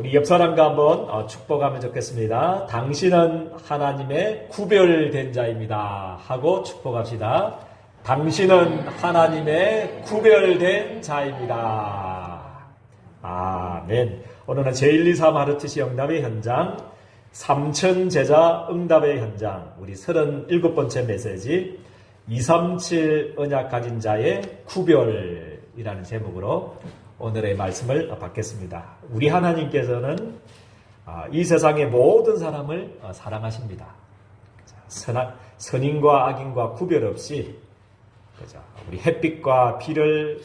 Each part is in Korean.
우리 옆 사람과 한번 축복하면 좋겠습니다. 당신은 하나님의 구별된 자입니다. 하고 축복합시다. 당신은 하나님의 구별된 자입니다. 아멘. 오늘은 제123 하르트시 응답의 현장, 삼천 제자 응답의 현장, 우리 37번째 메시지 237 언약 가진 자의 구별이라는 제목으로 오늘의 말씀을 받겠습니다. 우리 하나님께서는 이 세상의 모든 사람을 사랑하십니다. 선인과 악인과 구별 없이 우리 햇빛과 비를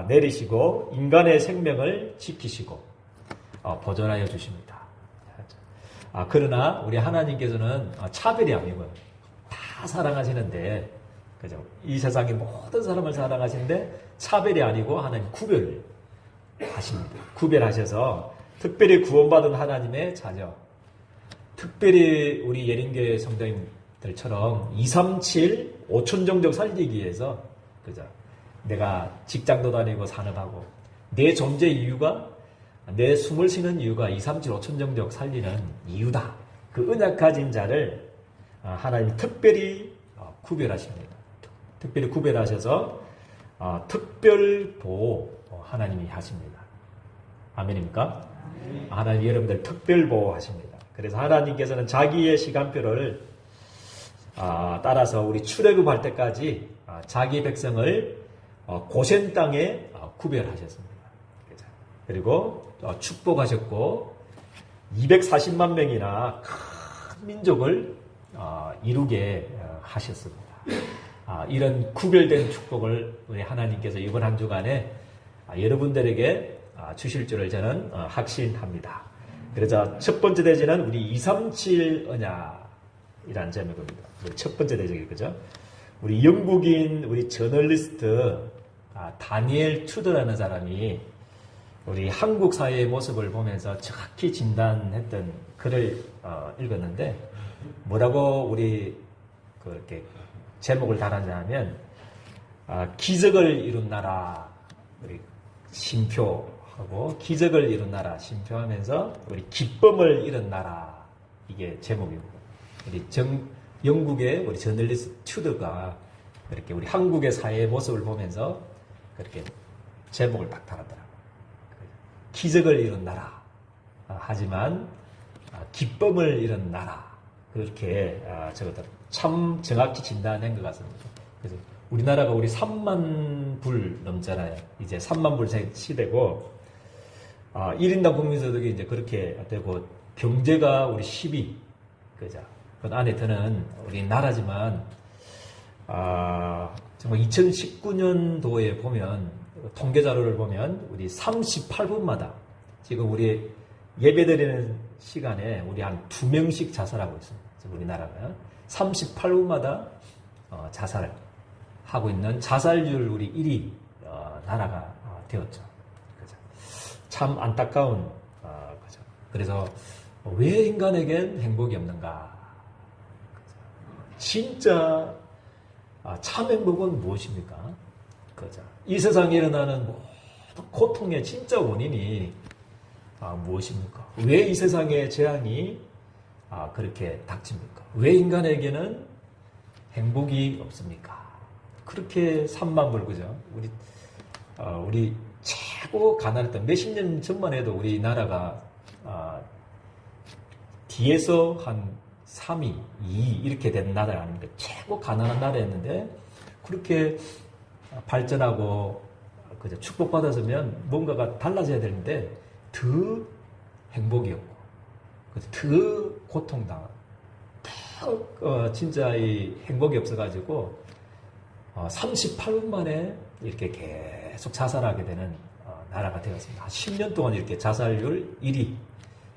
내리시고 인간의 생명을 지키시고 보존하여 주십니다. 그러나 우리 하나님께서는 차별이 아니고요. 다 사랑하시는데, 그죠? 이 세상의 모든 사람을 사랑하시는데 차별이 아니고 하나님 구별을 하십니다. 구별하셔서 특별히 구원받은 하나님의 자녀, 특별히 우리 예린교회 성도님들처럼 237 5천정적 살리기 위해서, 그죠? 내가 직장도 다니고 산업하고 내 존재 이유가, 내 숨을 쉬는 이유가 237 5천정적 살리는 이유다. 그 언약 가진 자를 하나님이 특별히 구별하십니다. 특별히 구별하셔서 특별 보호 하나님이 하십니다. 아멘입니까? 하나님 여러분들 특별 보호하십니다. 그래서 하나님께서는 자기의 시간표를 따라서 우리 출애굽할 때까지 자기 백성을 고센 땅에 구별하셨습니다. 그리고 축복하셨고 240만 명이나 큰 민족을 이루게 하셨습니다. 이런 구별된 축복을 우리 하나님께서 이번 한 주간에 여러분들에게 주실 줄을 저는 확신합니다. 그래서 첫 번째 대지는 우리 237 언약이라는 제목입니다. 우리 첫 번째 대지이 그죠? 우리 영국인 우리 저널리스트 다니엘 투더라는 사람이 우리 한국 사회의 모습을 보면서 정확히 진단했던 글을 읽었는데, 뭐라고 우리 그렇게 제목을 달았냐면 기적을 이룬 나라 우리 심표하고, 기적을 이룬 나라 심표하면서 우리 기쁨을 이룬 나라, 이게 제목입니다. 우리 영국의 우리 저널리스트 튜더가 그렇게 우리 한국의 사회의 모습을 보면서 그렇게 제목을 딱 달았더라고요. 기적을 이룬 나라, 하지만 기쁨을 이룬 나라, 그렇게 적었다. 참 정확히 진단한 것 같습니다. 그래서 우리나라가 우리 3만 불 넘잖아요. 이제 3만 불 시대고, 1인당 국민소득이 이제 그렇게 되고, 경제가 우리 10위, 그죠? 그 안에 드는 우리 나라지만, 정말 2019년도에 보면, 통계 자료를 보면, 우리 38분마다, 지금 우리 예배드리는 시간에 우리 한 2명씩 자살하고 있습니다. 우리나라가 38분마다 자살을 하고 있는 자살률 우리 1위 나라가 되었죠. 그죠? 참 안타까운 거죠. 그래서 왜 인간에겐 행복이 없는가? 그죠? 진짜 참 행복은 무엇입니까? 그죠? 이 세상에 일어나는 모든 고통의 진짜 원인이 무엇입니까? 왜 이 세상의 재앙이 그렇게 닥칩니까? 왜 인간에게는 행복이 없습니까? 그렇게 3만 불, 그죠? 우리 최고 가난했던 몇십 년 전만 해도 우리나라가 뒤에서 한 3위, 2위 이렇게 된 나라가 아닙니까? 최고 가난한 나라였는데 그렇게 발전하고 그죠? 축복받았으면 뭔가가 달라져야 되는데 더 행복이 없고 더 고통당하고 더 진짜 이 행복이 없어가지고 38분 만에 이렇게 계속 자살하게 되는 나라가 되었습니다. 10년 동안 이렇게 자살률 1위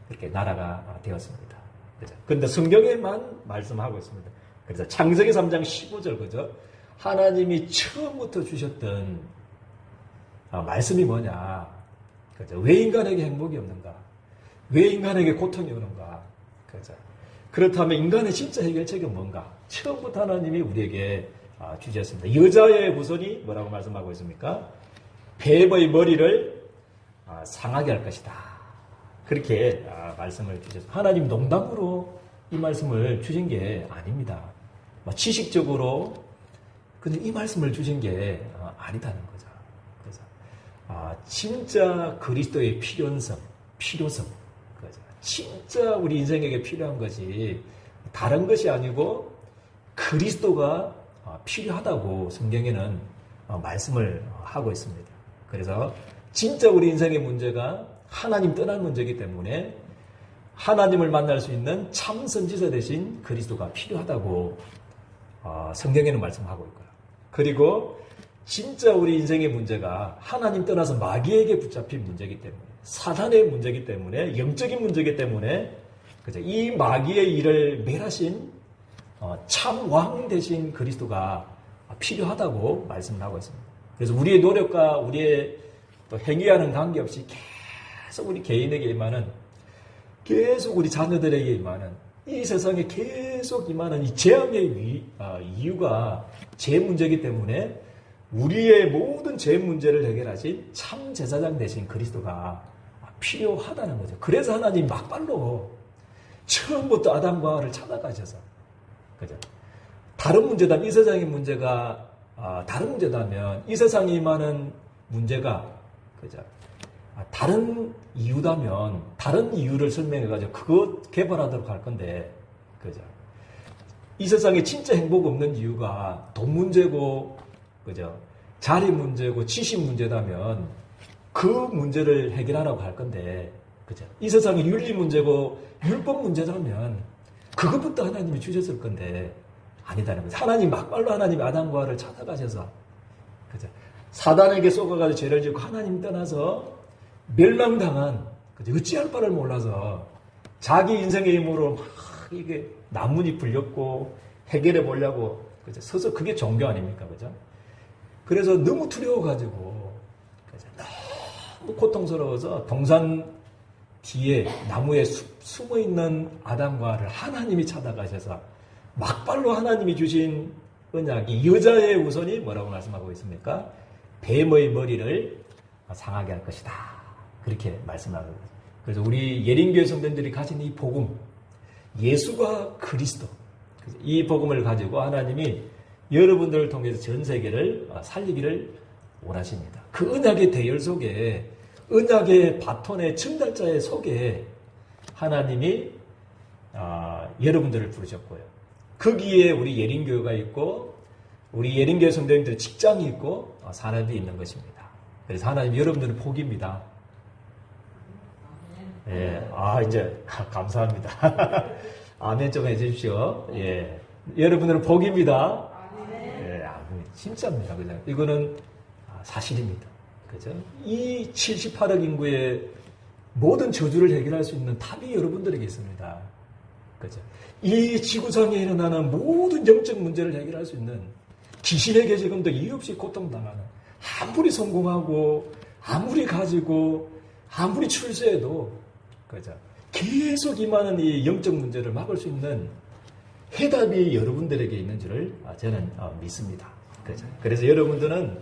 이렇게 나라가 되었습니다. 그죠? 근데 성경에만 말씀하고 있습니다. 그래서 창세기 3장 15절, 그죠? 하나님이 처음부터 주셨던 말씀이 뭐냐? 그죠? 왜 인간에게 행복이 없는가? 왜 인간에게 고통이 오는가? 그죠? 그렇다면 인간의 진짜 해결책은 뭔가? 처음부터 하나님이 우리에게 주셨습니다. 여자의 후손이 뭐라고 말씀하고 있습니까? 뱀의 머리를 상하게 할 것이다. 그렇게 말씀을 주셔서 하나님 농담으로 이 말씀을 주신 게 아닙니다. 지식적으로 근데 이 말씀을 주신 게 아니다는 거죠. 그래서 진짜 그리스도의 필요성, 그죠? 진짜 우리 인생에게 필요한 것이 다른 것이 아니고 그리스도가 필요하다고 성경에는 말씀을 하고 있습니다. 그래서 진짜 우리 인생의 문제가 하나님 떠난 문제이기 때문에 하나님을 만날 수 있는 참 선지자 대신 그리스도가 필요하다고 성경에는 말씀하고 있고요. 그리고 진짜 우리 인생의 문제가 하나님 떠나서 마귀에게 붙잡힌 문제이기 때문에 사단의 문제이기 때문에 영적인 문제이기 때문에 그죠? 이 마귀의 일을 멸하신 참 왕 대신 그리스도가 필요하다고 말씀을 하고 있습니다. 그래서 우리의 노력과 우리의 또 행위와는 관계없이 계속 우리 개인에게 임하는 계속 우리 자녀들에게 임하는 이 세상에 계속 임하는 이 재앙의 이유가 죄 문제이기 때문에 우리의 모든 죄 문제를 해결하신 참 제사장 대신 그리스도가 필요하다는 거죠. 그래서 하나님 막발로 처음부터 아담과 하와를 찾아가셔서 그죠? 다른 문제다. 이 세상의 문제가 다른 문제다면 이 세상에 임하는 문제가 그죠? 다른 이유다면 다른 이유를 설명해가지고 그거 개발하도록 할 건데 그죠? 이 세상에 진짜 행복 없는 이유가 돈 문제고 그죠? 자리 문제고 지식 문제다면 그 문제를 해결하라고 할 건데 그죠? 이 세상에 윤리 문제고 율법 문제라면 그것부터 하나님이 주셨을 건데 아니다는 거죠. 하나님 막발로 하나님 아담과 하와를 찾아가셔서 그죠? 사단에게 속아가지고 죄를 짓고 하나님 떠나서 멸망당한 그죠? 어찌할 바를 몰라서 자기 인생의 힘으로 막 이게 나뭇잎 불렸고 해결해 보려고 그죠? 서서 그게 종교 아닙니까, 그죠? 그래서 너무 두려워가지고 그죠? 너무 고통스러워서 동산 뒤에 나무에 숨어 있는 아담과 하와를 하나님이 찾아가셔서 막발로 하나님이 주신 언약이 여자의 우선이 뭐라고 말씀하고 있습니까? 뱀의 머리를 상하게 할 것이다. 그렇게 말씀하고 있습니다. 그래서 우리 예린교회 성도들이 가진 이 복음, 예수가 그리스도, 이 복음을 가지고 하나님이 여러분들을 통해서 전 세계를 살리기를 원하십니다. 그 언약의 대열 속에, 언약의 바톤의 전달자의 속에 하나님이 여러분들을 부르셨고요. 거기에 우리 예린교회가 있고 우리 예린교회 성도님들의 직장이 있고 사람이 있는 것입니다. 그래서 하나님 여러분들은 복입니다. 예, 이제 감사합니다. 아멘 좀 해주십시오. 예, 여러분들은 복입니다. 예, 아멘. 진짜입니다. 그죠? 이거는 사실입니다. 그죠? 이 78억 인구의 모든 저주를 해결할 수 있는 답이 여러분들에게 있습니다. 그죠? 이 지구상에 일어나는 모든 영적 문제를 해결할 수 있는 귀신에게 지금도 이유 없이 고통당하는 아무리 성공하고 아무리 가지고 아무리 출세해도 그죠? 계속 임하는 이 영적 문제를 막을 수 있는 해답이 여러분들에게 있는 줄을 저는 믿습니다. 그죠? 그래서 여러분들은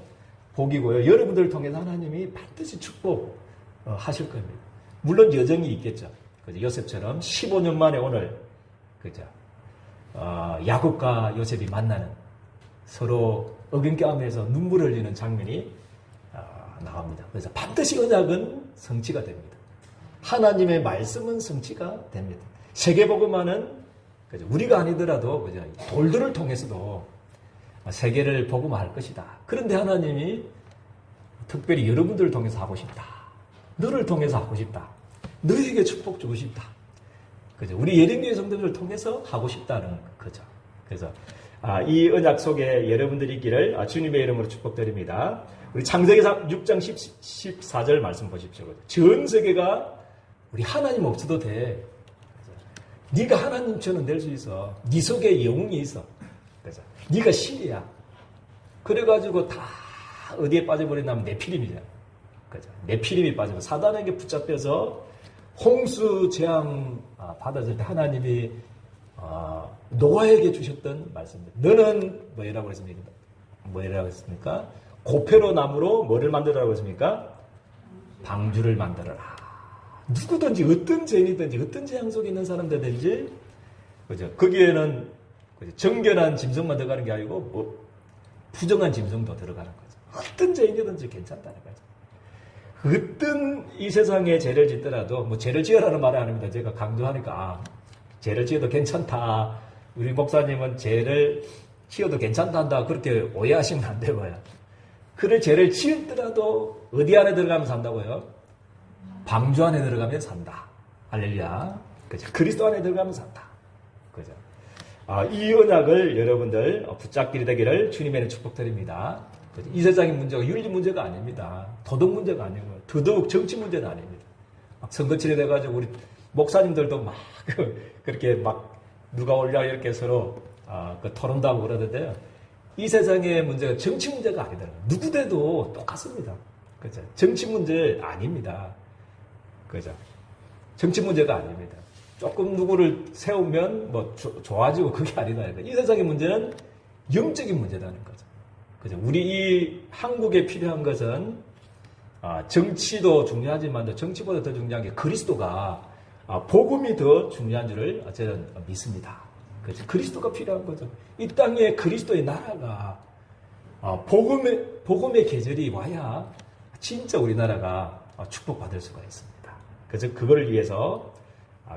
복이고요. 여러분들을 통해서 하나님이 반드시 축복하실 겁니다. 물론 여정이 있겠죠. 그죠? 요셉처럼 15년 만에 오늘 그죠? 야곱과 요셉이 만나는 서로 어금껴하면서 눈물 흘리는 장면이 나옵니다. 그래서 반드시 언약은 성취가 됩니다. 하나님의 말씀은 성취가 됩니다. 세계복음화는 그죠? 우리가 아니더라도 그죠? 돌들을 통해서도 세계를 복음화할 것이다. 그런데 하나님이 특별히 여러분들을 통해서 하고 싶다. 너를 통해서 하고 싶다. 너에게 축복 주고 싶다. 그죠? 우리 예린교회 성도들을 통해서 하고 싶다는 거죠. 그래서 이 언약 속에 여러분들이 있기를 주님의 이름으로 축복드립니다. 우리 창세기 6장 14절 말씀 보십시오. 전 세계가 우리 하나님 없어도 돼. 네가 하나님처럼 될 수 있어. 네 속에 영웅이 있어. 그죠? 네가 신이야. 그래가지고 다 어디에 빠져버리냐면 네피림이잖아. 그죠? 네피림이 빠지고 사단에게 붙잡혀서 홍수 재앙 받았을 때 하나님이 노아에게 주셨던 말씀입니다. 너는 뭐라고 했습니까? 뭐라고 했습니까? 고페로 나무로 뭐를 만들어라고 했습니까? 방주를 만들어라. 누구든지 어떤 죄인이든지 어떤 재앙 속에 있는 사람들든지 그죠? 거기에는 정결한 짐승만 들어가는 게 아니고 뭐 부정한 짐승도 들어가는 거죠. 어떤 죄인이든지 괜찮다는 거죠. 어떤 이 세상에 죄를 짓더라도 뭐 죄를 지으라는 말은 아닙니다. 제가 강조하니까 죄를 지어도 괜찮다. 우리 목사님은 죄를 지어도 괜찮다 한다. 그렇게 오해하시면 안 되고요. 그를 죄를 지었더라도 어디 안에 들어가면 산다고요? 방주 안에 들어가면 산다. 할렐루야. 그죠? 그리스도 안에 들어가면 산다. 그죠? 이 언약을 여러분들 붙잡기를 되기를 주님의 축복드립니다. 그죠? 이 세상의 문제가 윤리 문제가 아닙니다. 도덕 문제가 아니고 더더욱 정치 문제는 아닙니다. 막 선거철이 돼가지고 우리 목사님들도 막 그렇게 막 누가 올려 이렇게 서로 토론도 하고 그러던데요. 이 세상의 문제가 정치 문제가 아니더라고요. 누구 돼도 똑같습니다. 그죠? 정치 문제 아닙니다. 그죠? 정치 문제가 아닙니다. 조금 누구를 세우면 뭐 좋아지고 그게 아니다. 이 세상의 문제는 영적인 문제라는 거죠. 그죠? 우리 이 한국에 필요한 것은 정치도 중요하지만 정치보다 더 중요한 게 그리스도가 복음이 더 중요한 줄을 저는 믿습니다. 그죠? 그리스도가 필요한 거죠. 이 땅에 그리스도의 나라가 복음의 계절이 와야 진짜 우리나라가 축복받을 수가 있습니다. 그래서 그거를 위해서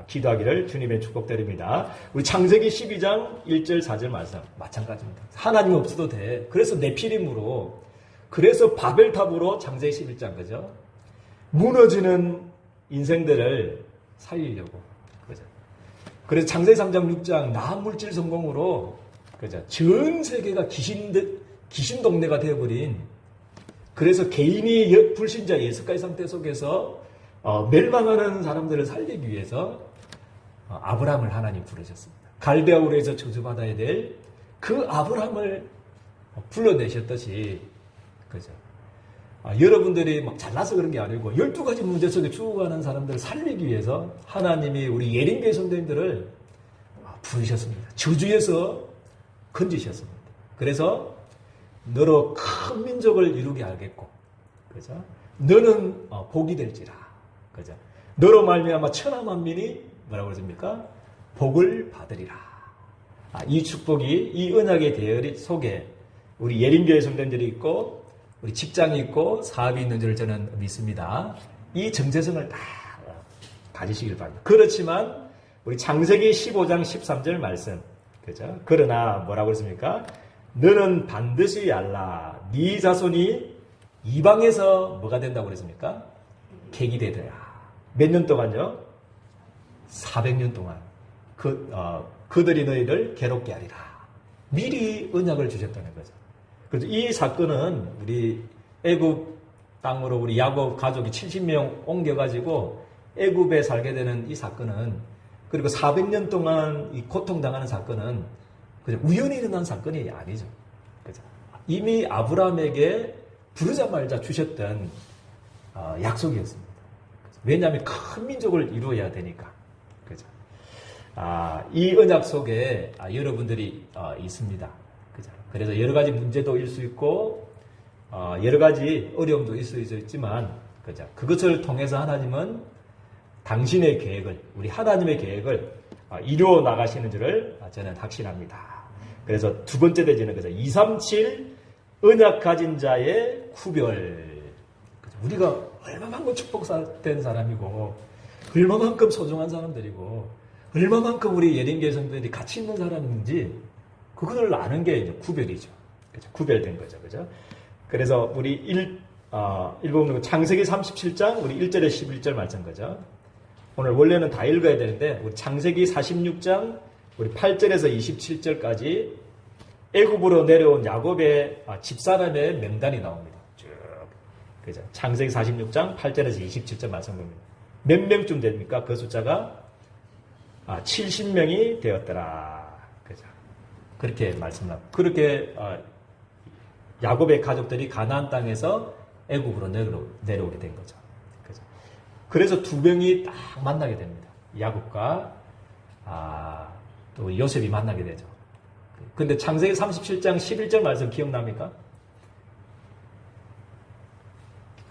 기도하기를 주님의 축복드립니다. 우리 창세기 12장 1절 4절 말씀 마찬가지입니다. 하나님 없어도 돼. 그래서 네피림으로 그래서 바벨탑으로 창세기 11장 그죠? 무너지는 인생들을 살리려고 그죠? 그래서 창세기 3장 6장 나물질 성공으로 그죠? 전 세계가 귀신 동네가 되어버린 그래서 개인이 불신자 예수가의 상태 속에서 멸망하는 사람들을 살리기 위해서 아브라함을 하나님 부르셨습니다. 갈대아우르에서 저주받아야 될 그 아브라함을 불러내셨듯이 그죠? 여러분들이 막 잘나서 그런 게 아니고 12가지 문제 속에 죽어가는 사람들을 살리기 위해서 하나님이 우리 예린교회 성도님들을 부르셨습니다. 저주에서 건지셨습니다. 그래서 너로 큰 민족을 이루게 하겠고 그죠? 너는 복이 될지라 그죠? 너로 말미암아 천하 만민이 뭐라고 그러십니까? 복을 받으리라. 이 축복이 이 언약의 대열 속에 우리 예린교회 성도님들이 있고 우리 직장이 있고 사업이 있는 줄 저는 믿습니다. 이 정체성을 다 가지시길 바랍니다. 그렇지만 우리 창세기 15장 13절 말씀 그죠? 그러나 뭐라고 했습니까? 너는 반드시 알라. 네 자손이 이방에서 뭐가 된다고 그랬습니까? 객이 되더라. 몇 년 동안요? 400년 동안 그들이 너희를 괴롭게 하리라. 미리 언약을 주셨다는 거죠. 그래서 이 사건은 우리 애굽 땅으로 우리 야곱 가족이 70명 옮겨가지고 애굽에 살게 되는 이 사건은 그리고 400년 동안 이 고통당하는 사건은 그냥 우연히 일어난 사건이 아니죠. 그죠? 이미 아브라함에게 부르자마자 주셨던 약속이었습니다. 왜냐하면 큰 민족을 이루어야 되니까. 그죠? 이 언약 속에 여러분들이 있습니다. 그죠? 그래서 여러 가지 문제도 일 수 있고 여러 가지 어려움도 있을 수 있지만 그죠? 그것을 통해서 하나님은 당신의 계획을 우리 하나님의 계획을 이루어 나가시는 줄을 저는 확신합니다. 그래서 두 번째 대지는 그죠? 237 언약 가진 자의 구별. 그죠? 우리가 얼마만큼 축복된 사람이고 얼마만큼 소중한 사람들이고 얼마만큼 우리 예린교회 성도들이 가치 있는 사람인지 그걸 아는 게 이제 구별이죠. 그죠? 구별된 거죠. 그죠? 그래서 우리 읽어보는 창세기 37장 우리 1절에 11절 말씀 거죠. 오늘 원래는 다 읽어야 되는데 우리 창세기 46장 우리 8절에서 27절까지 애굽으로 내려온 야곱의 집사람의 명단이 나옵니다. 쭉. 그죠? 창세기 46장 8절에서 27절 말씀 봅니다. 몇 명쯤 됩니까? 그 숫자가 70명이 되었더라. 그죠? 그렇게 말씀합니다. 그렇게 야곱의 가족들이 가나안 땅에서 애굽으로 내려오게 된 거죠. 그죠? 그래서 두 명이 딱 만나게 됩니다. 야곱과 또 요셉이 만나게 되죠. 근데 창세기 37장 11절 말씀 기억납니까?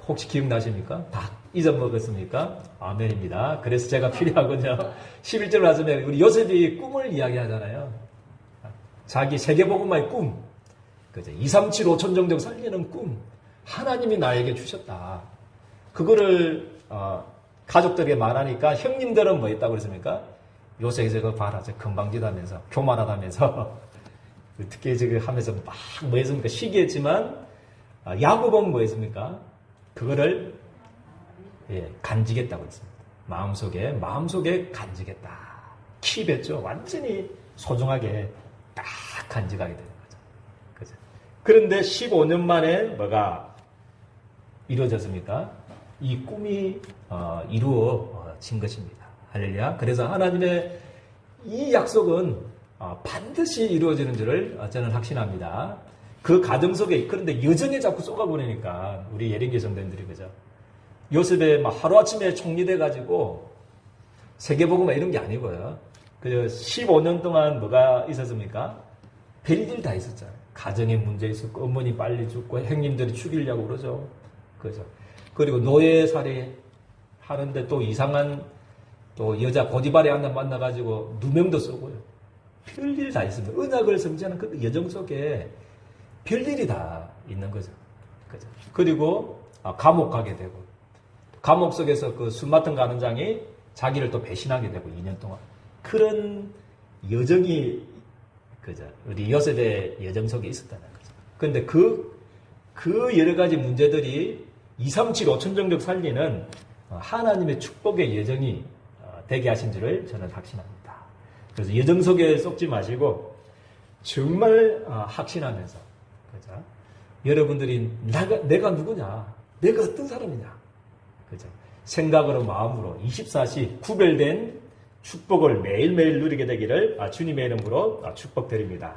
혹시 기억나십니까? 다 잊어먹었습니까? 아멘입니다. 그래서 제가 필요하군요. 11절 말씀에 우리 요셉이 꿈을 이야기하잖아요. 자기 세계복음화의 꿈, 그죠? 2, 3, 7, 5천 정도 살리는 꿈, 하나님이 나에게 주셨다. 그거를 가족들에게 말하니까 형님들은 뭐 했다고 그랬습니까? 요셉이 저거 봐라, 저 금방지다면서 교만하다면서 특히 저거 하면서 막 뭐 했습니까? 시기했지만 야곱은 뭐 했습니까? 그거를 간직했다고 했습니다. 마음속에 간직했다. 킵했죠. 완전히 소중하게 딱 간직하게 되는 거죠. 그죠? 그런데 15년 만에 뭐가 이루어졌습니까? 이 꿈이 이루어진 것입니다. 할렐루야. 그래서 하나님의 이 약속은 반드시 이루어지는 줄을 저는 확신합니다. 그 가정 속에, 그런데 여전히 자꾸 쏘가보내니까 우리 예린교 성도님들이 그죠? 요셉의 막 하루아침에 총리돼가지고 세계복음 이런 게 아니고요. 그 15년 동안 뭐가 있었습니까? 별일 다 있었잖아요. 가정에 문제 있었고, 어머니 빨리 죽고, 형님들이 죽이려고 그러죠. 그죠? 그리고 노예살이 하는데 또 이상한 또 여자 고디바리 하나 만나가지고 누명도 쏘고요. 별일 다 있습니다. 언약을 성취하는 그 여정 속에 별일이 다 있는 거죠. 그죠? 그리고 감옥 가게 되고, 감옥 속에서 그 술 맡은 가는 장이 자기를 또 배신하게 되고 2년 동안 그런 여정이 그죠? 우리 요셉의 여정 속에 있었다는 거죠. 그런데 그 여러 가지 문제들이 2, 3, 7, 5천 정도 살리는 하나님의 축복의 여정이 되게 하신 줄을 저는 확신합니다. 그래서 여정 속에 쏙지 마시고 정말 확신하면서 그죠? 여러분들이 내가 누구냐? 내가 어떤 사람이냐? 그죠? 생각으로 마음으로 24시 구별된 축복을 매일매일 누리게 되기를 주님의 이름으로 축복드립니다.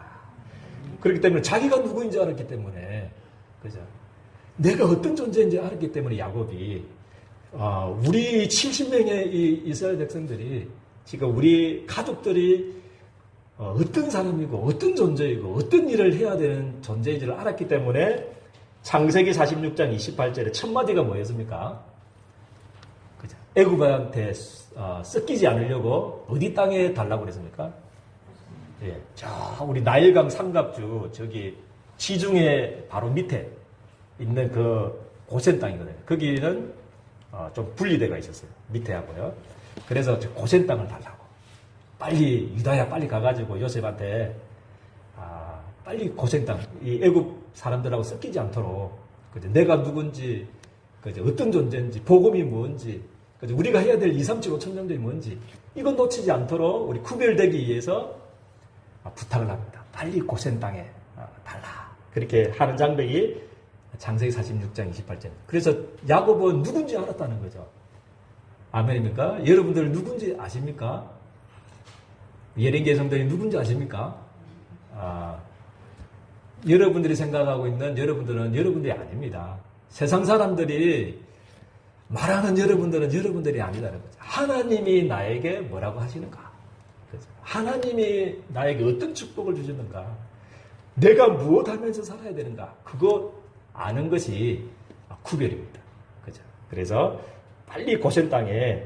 그렇기 때문에 자기가 누구인지 알았기 때문에 그죠? 내가 어떤 존재인지 알았기 때문에 야곱이 우리 70명의 이 이스라엘 백성들이 지금 우리 가족들이 어떤 사람이고 어떤 존재이고 어떤 일을 해야 되는 존재인지를 알았기 때문에 창세기 46장 28절에 첫 마디가 뭐였습니까? 그죠? 애굽한테 섞이지 않으려고 어디 땅에 달라고 그랬습니까? 예, 저 우리 나일강 삼각주 저기 지중해 바로 밑에 있는 그 고센 땅이거든요. 거기는 좀 분리대가 있었어요. 밑에 하고요. 그래서 고센 땅을 달라고. 빨리 유다야 빨리 가가지고 요셉한테 빨리 고센 땅, 이 애굽 사람들하고 섞이지 않도록 그죠? 내가 누군지, 그죠? 어떤 존재인지, 복음이 뭔지, 그죠? 우리가 해야 될 2, 3, 7, 5천 정도이 뭔지 이건 놓치지 않도록 우리 구별되기 위해서 부탁을 합니다. 빨리 고센 땅에 달라. 그렇게 하는 장면이 창세기 46장 28절. 그래서 야곱은 누군지 알았다는 거죠. 아멘입니까? 여러분들 누군지 아십니까? 예린계 성도님 누군지 아십니까? 여러분들이 생각하고 있는 여러분들은 여러분들이 아닙니다. 세상 사람들이 말하는 여러분들은 여러분들이 아니다는 거죠. 하나님이 나에게 뭐라고 하시는가? 그렇죠? 하나님이 나에게 어떤 축복을 주시는가? 내가 무엇 하면서 살아야 되는가? 그거 아는 것이 구별입니다. 그죠? 그래서 빨리 고센 땅에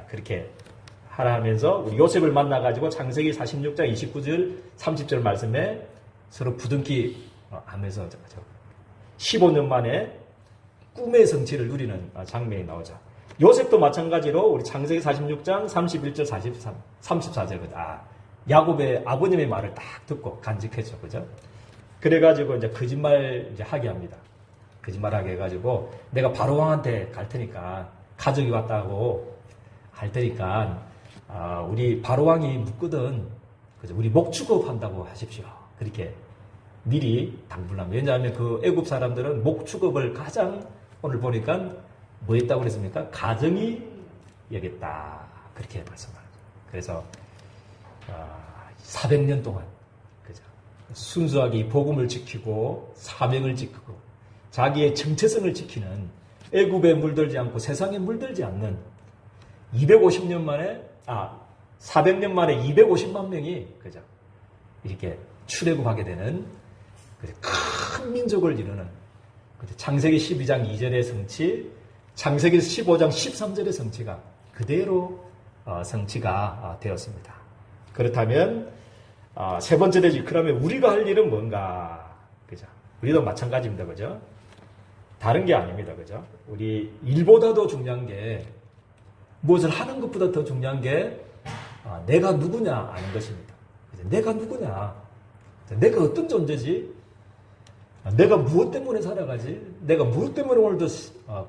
그렇게 하라 하면서 우리 요셉을 만나가지고 창세기 46장 29절 30절 말씀에 서로 부둥키 하면서 15년 만에 꿈의 성취를 누리는 장면이 나오죠. 요셉도 마찬가지로 우리 창세기 46장 31절 34절 야곱의 아버님의 말을 딱 듣고 간직했죠. 그죠? 그래가지고 이제 거짓말 이제 하게 합니다. 거짓말하게 해가지고 내가 바로 왕한테 갈 테니까 가족이 왔다고 할 테니까 우리 바로 왕이 묻거든. 그죠? 우리 목 축업한다고 하십시오. 그렇게 미리 당부를 합니다. 왜냐하면 그 애굽 사람들은 목 축업을 가장 오늘 보니까 뭐 했다고 그랬습니까? 가정이 여겼다. 그렇게 말씀합니다. 그래서 400년 동안 그죠? 순수하게 복음을 지키고 사명을 지키고 자기의 정체성을 지키는 애굽에 물들지 않고 세상에 물들지 않는 250년 만에 400년 만에 250만 명이 그죠? 이렇게 출애굽하게 되는 큰 민족을 이루는 창세기 12장 2절의 성취, 창세기 15장 13절의 성취가 그대로 성취가 되었습니다. 그렇다면 세 번째는 그러면 우리가 할 일은 뭔가? 그죠? 우리도 마찬가지입니다. 그죠? 다른 게 아닙니다. 그죠? 우리 일보다도 중요한 게 무엇을 하는 것보다 더 중요한 게 내가 누구냐 아는 것입니다. 그죠? 내가 누구냐? 내가 어떤 존재지? 내가 무엇 때문에 살아가지? 내가 무엇 때문에 오늘도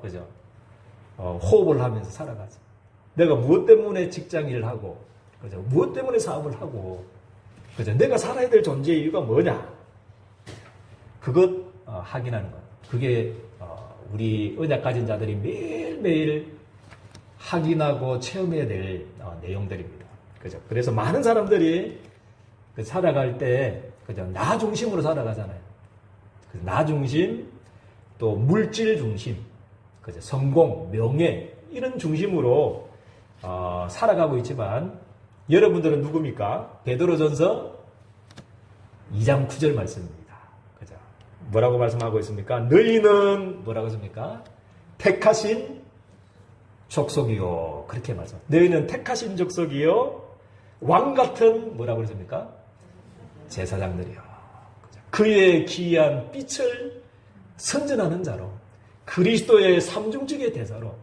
그죠? 호흡을 하면서 살아가지? 내가 무엇 때문에 직장 일을 하고, 그죠? 무엇 때문에 사업을 하고, 그죠? 내가 살아야 될 존재의 이유가 뭐냐? 그것 확인하는 것. 그게 우리 언약 가진 자들이 매일매일 확인하고 체험해야 될 내용들입니다. 그죠? 그래서 많은 사람들이 살아갈 때 그죠? 나 중심으로 살아가잖아요. 나 중심, 또 물질 중심, 그죠? 성공, 명예 이런 중심으로 살아가고 있지만 여러분들은 누굽니까? 베드로전서 2장 9절 말씀입니다. 그죠? 뭐라고 말씀하고 있습니까? 너희는 뭐라고 했습니까? 택하신 족속이요. 그렇게 말씀. 너희는 택하신 족속이요. 왕 같은 뭐라고 했습니까? 제사장들이요. 그죠? 그의 기이한 빛을 선전하는 자로 그리스도의 삼중직의 대사로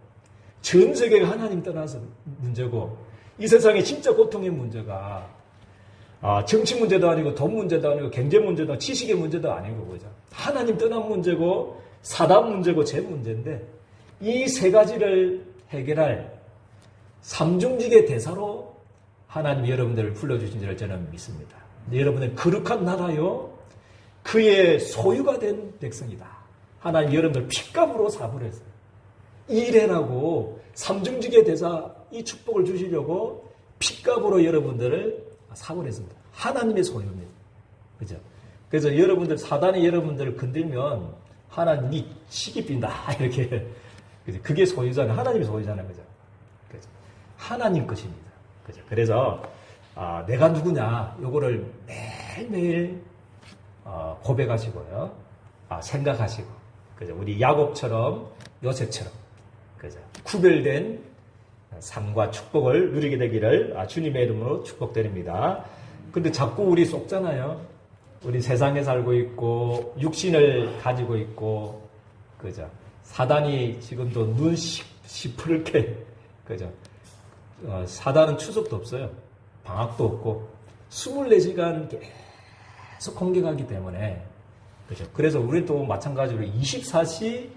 전 세계가 하나님 떠나서 문제고 이 세상에 진짜 고통의 문제가 정치 문제도 아니고 돈 문제도 아니고 경제 문제도 지식의 문제도 아니고 그죠? 하나님 떠난 문제고 사단 문제고 죄 문제인데 이 세 가지를 해결할 삼중직의 대사로 하나님 여러분들을 불러주신 줄 저는 믿습니다. 여러분은 거룩한 나라요 그의 소유가 된 백성이다. 하나님 여러분들 핏값으로 사부를 했어요. 이래라고 삼중직의 대사 이 축복을 주시려고 핏값으로 여러분들을 사부를 했습니다. 하나님의 소유입니다. 그죠? 그래서 여러분들 사단이 여러분들을 건들면 하나님이 치기 빈다 이렇게 그죠? 그게 소유잖아요. 하나님의 소유잖아요. 그죠? 그죠? 하나님 것입니다. 그죠? 그래서 내가 누구냐 요거를 매일매일 고백하시고요. 생각하시고 그죠? 우리 야곱처럼 요셉처럼 그죠? 구별된 삶과 축복을 누리게 되기를 주님의 이름으로 축복드립니다. 근데 자꾸 우리 속잖아요. 우리 세상에 살고 있고 육신을 가지고 있고 그죠? 사단이 지금도 눈 시퍼렇게 그죠? 사단은 추석도 없어요. 방학도 없고 24시간 계속 공격하기 때문에 그죠? 그래서 우리는 또 마찬가지로 24시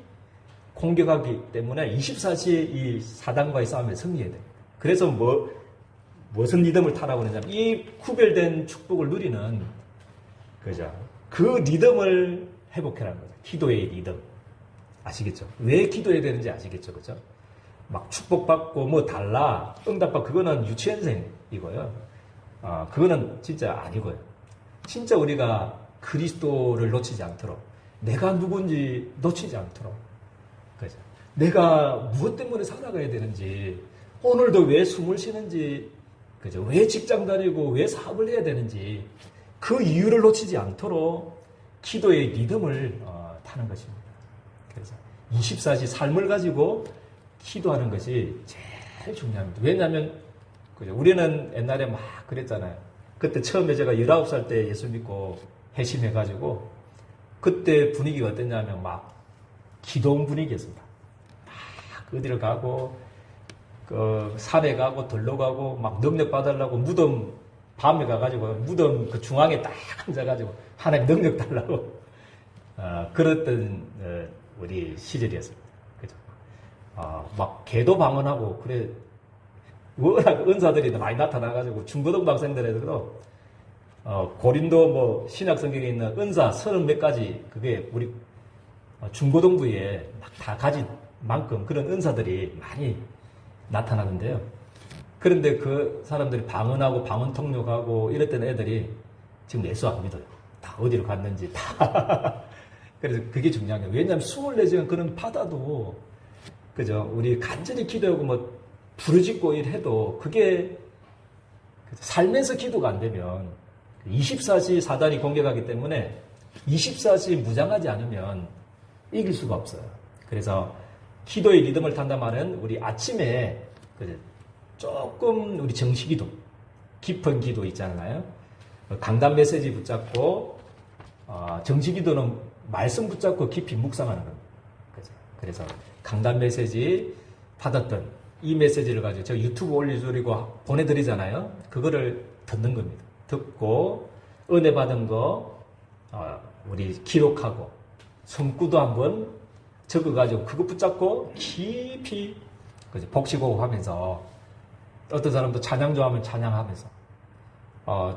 공격하기 때문에 24시 이 사단과의 싸움에 승리해야 돼요. 그래서 무슨 리듬을 타라고 하냐면 이 구별된 축복을 누리는 그죠? 그 리듬을 회복해라는 거죠. 기도의 리듬. 아시겠죠? 왜 기도해야 되는지 아시겠죠? 그죠? 막 축복받고 뭐 달라 응답받고 그거는 유치원생이고요. 그거는 진짜 아니고요. 진짜 우리가 그리스도를 놓치지 않도록 내가 누군지 놓치지 않도록 그죠? 내가 무엇 때문에 살아가야 되는지 오늘도 왜 숨을 쉬는지 그죠? 왜 직장 다니고 왜 사업을 해야 되는지 그 이유를 놓치지 않도록 기도의 리듬을 타는 것입니다. 그래서 24시 삶을 가지고 기도하는 것이 제일 중요합니다. 왜냐하면 그죠? 우리는 옛날에 막 그랬잖아요. 그때 처음에 제가 19살 때 예수 믿고 회심해가지고 그때 분위기가 어땠냐면 막 기도원 분위기였습니다. 막 어디를 가고 그 산에 가고 들로 가고 막 능력 받으려고 무덤 밤에 가가지고 무덤 그 중앙에 딱 앉아가지고 하나님 능력 달라고 그랬던 우리 시절이었습니다. 그죠? 막 개도 방언하고 그래 워낙 은사들이 많이 나타나가지고 중고등 학생들에도 고린도 뭐 신약 성경에 있는 은사 30몇 가지 그게 우리 중고등부에 막 다 가진 만큼 그런 은사들이 많이 나타나는데요. 그런데 그 사람들이 방언하고 방언 통역하고 이랬던 애들이 지금 예수 안 믿어요. 다 어디로 갔는지 다. 그래서 그게 중요한 거예요. 왜냐하면 24시간 그런 바다도 그죠? 우리 간절히 기도하고 뭐 부르짖고 일해도 그게 살면서 기도가 안 되면 24시 사단이 공격하기 때문에 24시 무장하지 않으면 이길 수가 없어요. 그래서 기도의 리듬을 탄다 말은 우리 아침에 조금 우리 정식기도, 깊은 기도 있잖아요. 강단 메시지 붙잡고 정식기도는 말씀 붙잡고 깊이 묵상하는 겁니다. 그래서 강단 메시지 받았던 이 메시지를 가지고 제가 유튜브 올려드리고 보내드리잖아요. 그거를 듣는 겁니다. 듣고 은혜 받은 거 우리 기록하고 성구도 한번 적어가지고 그거 붙잡고 깊이 복식호흡 하면서 어떤 사람도 찬양 좋아하면 찬양하면서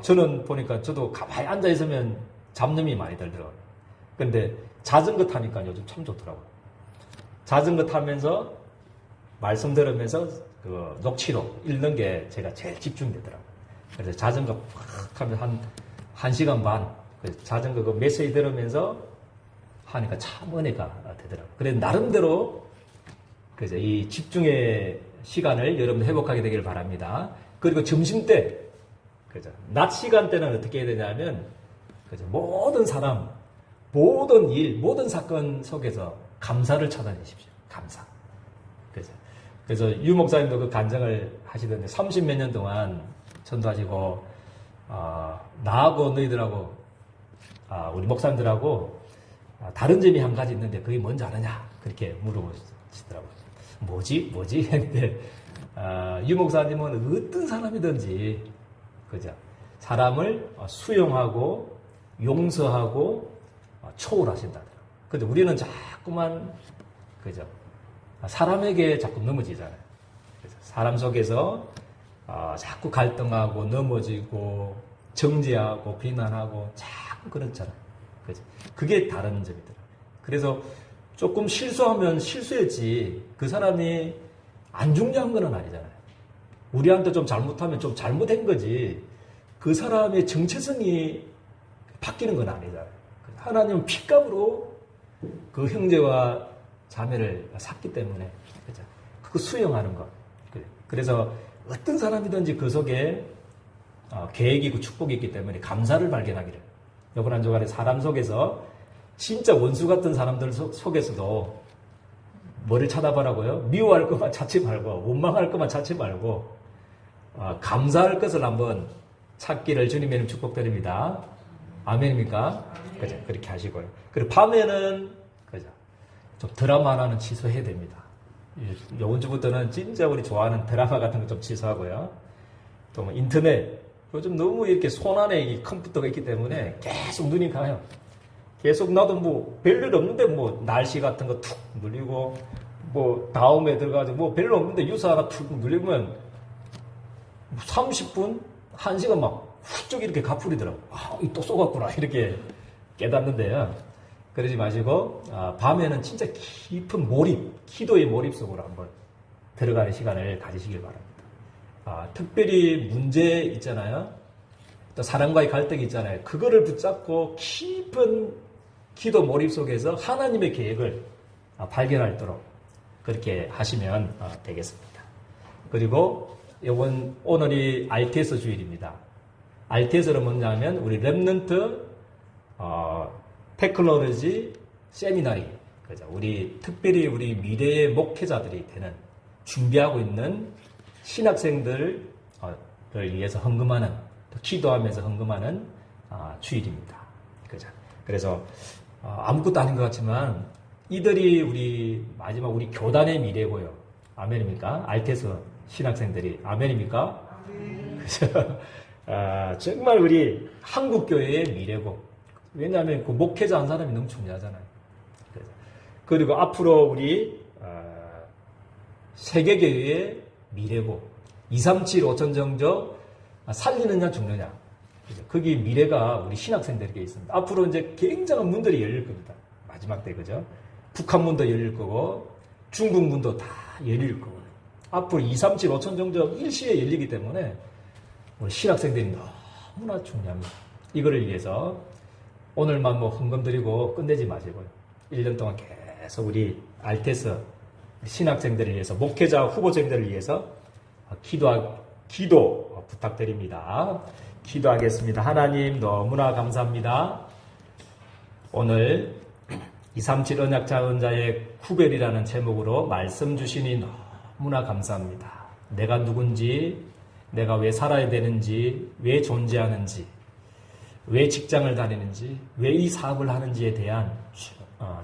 저는 보니까 저도 가만히 앉아있으면 잡념이 많이 들더라고요. 근데 자전거 타니까 요즘 참 좋더라고요. 자전거 타면서 말씀 들으면서 그 녹취록 읽는 게 제가 제일 집중되더라고요. 그래서 자전거 팍 하면 한 시간 반 자전거 그 메시지 들으면서 하니까 참 은혜가 되더라고요. 그래서 나름대로 이 집중의 시간을 여러분 회복하게 되기를 바랍니다. 그리고 점심때, 낮 시간대는 어떻게 해야 되냐면, 모든 사람, 모든 일, 모든 사건 속에서 감사를 찾아내십시오. 감사. 그래서 유 목사님도 그 간증을 하시던데 30몇 년 동안 전도하시고, 나하고 너희들하고, 우리 목사님들하고 다른 점이 한 가지 있는데 그게 뭔지 아느냐? 그렇게 물어보시더라고요. 뭐지? 했는데, 유 목사님은 어떤 사람이든지, 사람을 수용하고, 용서하고, 초월하신다더라고요. 근데 우리는 자꾸만, 사람에게 자꾸 넘어지잖아요. 그래서 사람 속에서, 자꾸 갈등하고, 넘어지고, 정죄하고, 비난하고, 자꾸 그렇잖아요. 그게 다른 점이더라고요. 그래서 조금 실수하면 실수했지, 그 사람이 안 중요한 건 아니잖아요. 우리한테 좀 잘못하면 좀 잘못한 거지, 그 사람의 정체성이 바뀌는 건 아니잖아요. 하나님은 핏값으로 그 형제와 자매를 샀기 때문에, 그거 수용하는 것. 그래서 어떤 사람이든지 그 속에 계획이고 축복이 있기 때문에 감사를 발견하기를. 이번 한 주간에 사람 속에서 진짜 원수 같은 사람들 속에서도 뭐를 찾아보라고요? 미워할 것만 찾지 말고, 원망할 것만 찾지 말고, 감사할 것을 한번 찾기를 주님의 축복드립니다. 아멘입니까? 그죠? 그렇게 하시고요. 그리고 밤에는, 좀 드라마 하나는 취소해야 됩니다. 요번 주부터는 진짜 우리 좋아하는 드라마 같은 거 좀 취소하고요. 또 뭐 인터넷, 요즘 너무 이렇게 손 안에 이 컴퓨터가 있기 때문에 계속 눈이 가요. 계속 나도 뭐 별일 없는데 뭐 날씨 같은 거 툭 눌리고 뭐 다음에 들어가지고 뭐 별일 없는데 유사 하나 툭 눌리면 30분, 1시간 막 훌쩍 이렇게 가풀이더라고. 또 쏘갔구나 이렇게 깨닫는데요. 그러지 마시고 밤에는 진짜 깊은 몰입, 기도의 몰입 속으로 한번 들어가는 시간을 가지시길 바랍니다. 특별히 문제 있잖아요. 또 사람과의 갈등이 있잖아요. 그거를 붙잡고 깊은 기도 몰입 속에서 하나님의 계획을 발견하도록 그렇게 하시면 되겠습니다. 그리고 오늘이 RTS 주일입니다. RTS는 뭐냐면 우리 렘넌트 테크놀로지 세미나리, 우리 특별히 우리 미래의 목회자들이 되는 준비하고 있는 신학생들을 위해서 헌금하는, 기도하면서 헌금하는 주일입니다. 그래서 아무것도 아닌 것 같지만 이들이 마지막 우리 교단의 미래고요. 아멘입니까? RTS 신학생들이 아멘입니까? 그래서 정말 우리 한국교회의 미래고, 왜냐하면 그 목회자 한 사람이 너무 중요하잖아요. 그리고 앞으로 우리 세계교회의 미래고, 237 5천 정적 살리느냐 죽느냐, 거기 미래가 우리 신학생들에게 있습니다. 앞으로 이제 굉장한 문들이 열릴 겁니다. 마지막 때, 그죠? 북한 문도 열릴 거고 중국 문도 다 열릴 거고, 앞으로 237 5천 정적 일시에 열리기 때문에 우리 신학생들이 너무나 중요합니다. 이거를 위해서 오늘만 뭐 헌금 드리고 끝내지 마시고요. 1년 동안 계속 우리 RTS 신학생들을 위해서, 목회자 후보생들을 위해서 기도 부탁드립니다. 기도하겠습니다. 하나님 너무나 감사합니다. 오늘 237 언약 작은 자의 구별이라는 제목으로 말씀 주시니 너무나 감사합니다. 내가 누군지, 내가 왜 살아야 되는지, 왜 존재하는지, 왜 직장을 다니는지, 왜 이 사업을 하는지에 대한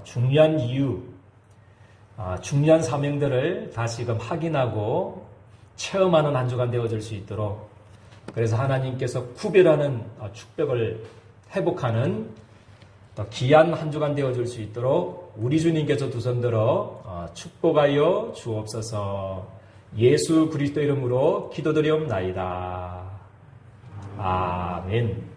중요한 이유, 중요한 사명들을 다시금 확인하고 체험하는 한 주간 되어질 수 있도록, 그래서 하나님께서 구별하는 축복을 회복하는 또 귀한 한 주간 되어질 수 있도록 우리 주님께서 두 손 들어 축복하여 주옵소서. 예수 그리스도 이름으로 기도드리옵나이다. 아멘.